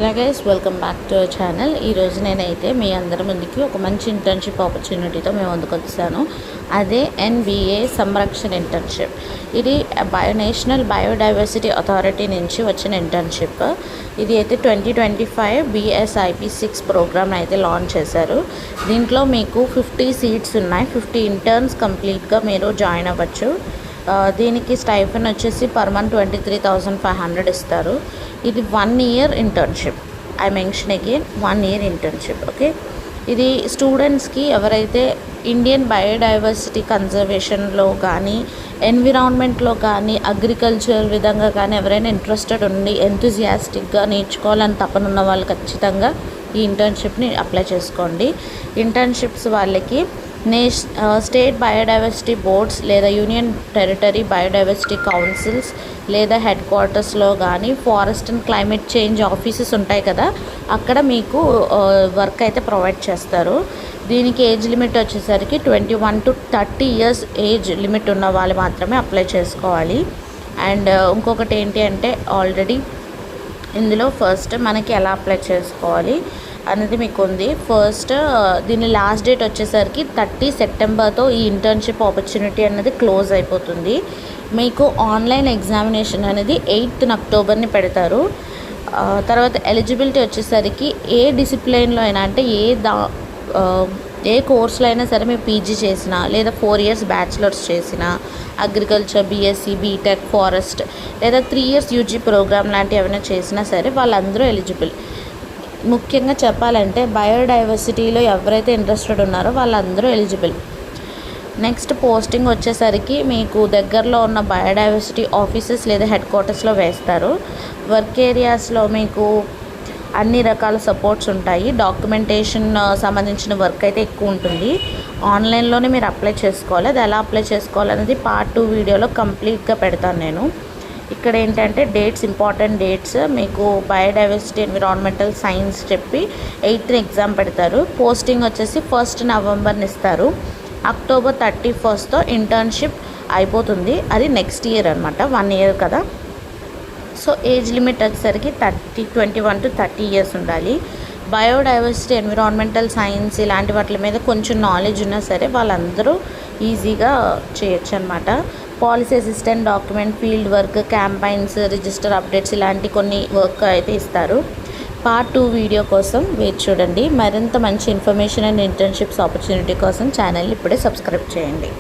Hello guys, welcome back to our channel. ఈరోజు నేనైతే మీ అందరి ముందుకి ఒక మంచి ఇంటర్న్షిప్ ఆపర్చునిటీతో మేము ముందుకు వచ్చాను. అదే ఎన్బిఏ సంరక్షణ ఇంటర్న్షిప్. ఇది నేషనల్ బయోడైవర్సిటీ అథారిటీ నుంచి వచ్చిన ఇంటర్న్షిప్. ఇది అయితే 2025 BSIP6 ప్రోగ్రామ్ అయితే లాంచ్ చేశారు. దీంట్లో మీకు 50 సీట్స్ ఉన్నాయి. 50 ఇంటర్న్స్ కంప్లీట్గా మీరు జాయిన్ అవ్వచ్చు. దీనికి స్టైఫన్ వచ్చేసి పర్ మంత్ 23,500 ఇస్తారు. ఇది 1 year internship. I mention again 1 year internship. Okay, ఇది స్టూడెంట్స్కి ఎవరైతే ఇండియన్ బయోడైవర్సిటీ కన్జర్వేషన్లో కానీ, ఎన్విరాన్మెంట్లో కానీ, అగ్రికల్చర్ విధంగా కానీ ఎవరైనా ఇంట్రెస్టెడ్ ఉండి ఎంతూజియాస్టిక్గా నేర్చుకోవాలని తపనున్న వాళ్ళు ఖచ్చితంగా ఈ ఇంటర్న్షిప్ని అప్లై చేసుకోండి. ఇంటర్న్షిప్స్ వాళ్ళకి స్టేట్ బయోడైవర్సిటీ బోర్డ్స్ లేదా యూనియన్ టెరిటరీ బయోడైవర్సిటీ కౌన్సిల్స్ లేదా హెడ్ క్వార్టర్స్లో కానీ forest and climate change offices ఉంటాయి కదా, అక్కడ మీకు వర్క్ అయితే ప్రొవైడ్ చేస్తారు. దీనికి ఏజ్ లిమిట్ వచ్చేసరికి 21 to 30 years ఏజ్ లిమిట్ ఉన్న వాళ్ళు మాత్రమే అప్లై చేసుకోవాలి. అండ్ ఇంకొకటి ఏంటి అంటే, ఆల్రెడీ ఇందులో ఫస్ట్ మనకి ఎలా అప్లై చేసుకోవాలి అనేది మీకు ఉంది. ఫస్ట్ దీని లాస్ట్ డేట్ వచ్చేసరికి 30 సెప్టెంబర్తో ఈ ఇంటర్న్షిప్ ఆపర్చునిటీ అనేది క్లోజ్ అయిపోతుంది. మీకు ఆన్లైన్ ఎగ్జామినేషన్ అనేది 8th అక్టోబర్ని పెడతారు. తర్వాత ఎలిజిబిలిటీ వచ్చేసరికి ఏ డిసిప్లిన్లో అయినా, అంటే ఏ కోర్సులో అయినా సరే మీరు పీజీ చేసినా లేదా 4 years బ్యాచిలర్స్ చేసినా, అగ్రికల్చర్, బీఎస్సీ, బీటెక్, ఫారెస్ట్ లేదా 3 years యూజీ ప్రోగ్రామ్ లాంటివి ఏమైనా చేసినా సరే వాళ్ళందరూ ఎలిజిబుల్. ముఖ్యంగా చెప్పాలంటే బయోడైవర్సిటీలో ఎవరైతే ఇంట్రెస్టెడ్ ఉన్నారో వాళ్ళందరూ ఎలిజిబుల్. నెక్స్ట్ పోస్టింగ్ వచ్చేసరికి మీకు దగ్గరలో ఉన్న బయోడైవర్సిటీ ఆఫీసెస్ లేదా హెడ్ క్వార్టర్స్లో వేస్తారు. వర్క్ ఏరియాస్లో మీకు అన్ని రకాల సపోర్ట్స్ ఉంటాయి. డాక్యుమెంటేషన్ సంబంధించిన వర్క్ అయితే ఎక్కువ ఉంటుంది. ఆన్లైన్లోనే మీరు అప్లై చేసుకోవాలి. అది ఎలా అప్లై చేసుకోవాలనేది పార్ట్ 2 వీడియోలో కంప్లీట్గా పెడతాను నేను. ఇక్కడ ఏంటంటే డేట్స్, ఇంపార్టెంట్ డేట్స్ మీకు బయోడైవర్సిటీ, ఎన్విరాన్మెంటల్ సైన్స్ చెప్పి 8th ఎగ్జామ్ పెడతారు. పోస్టింగ్ వచ్చేసి 1st నవంబర్ని ఇస్తారు. అక్టోబర్ 31st ఇంటర్న్షిప్ అయిపోతుంది. అది నెక్స్ట్ ఇయర్ అనమాట, 1 year కదా. సో ఏజ్ లిమిట్ వచ్చేసరికి 21 to 30 years ఉండాలి. బయోడైవర్సిటీ, ఎన్విరాన్మెంటల్ సైన్స్ ఇలాంటి వాటి మీద కొంచెం నాలెడ్జ్ ఉన్నా సరే వాళ్ళందరూ ఈజీగా చేయొచ్చు అనమాట. Policy assistant, document, field work, campaigns, register updates ఇలాంటి కొన్ని వర్క్ అయితే ఇస్తారు. పార్ట్ 2 వీడియో కోసం వెయిట్ చూడండి. మరింత మంచి ఇన్ఫర్మేషన్ అండ్ ఇంటర్న్షిప్స్ ఆపర్చునిటీ కోసం ఛానల్ని ఇప్పుడే సబ్స్క్రైబ్ చేయండి.